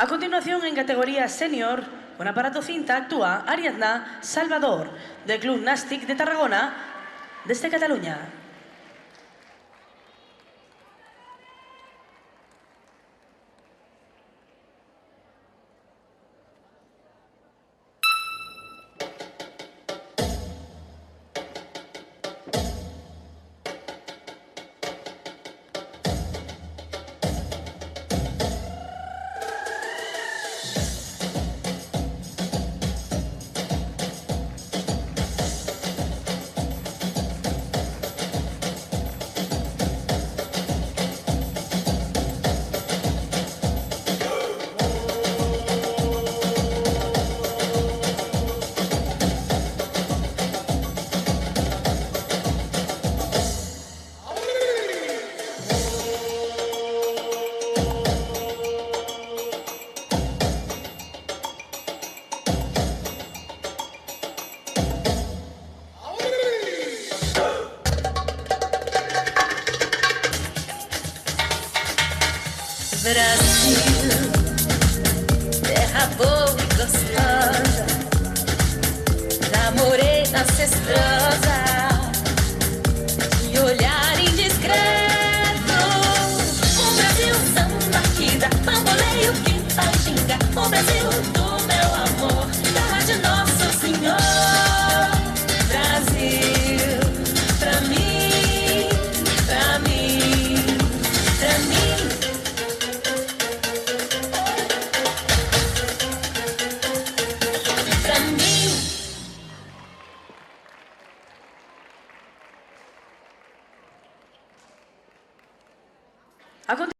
A continuación, en categoría senior, con aparato cinta, actúa Ariadna Salvador, del Club Nàstic de Tarragona, desde Cataluña. Brasil, terra boa e gostosa, da morena ancestrosa, de olhar indiscreto. O Brasil, samba que dá bamboleio, que faz ginga. O Brasil do meu amor, terra de Nosso Senhor. Brasil, pra mim, pra mim, pra mim. A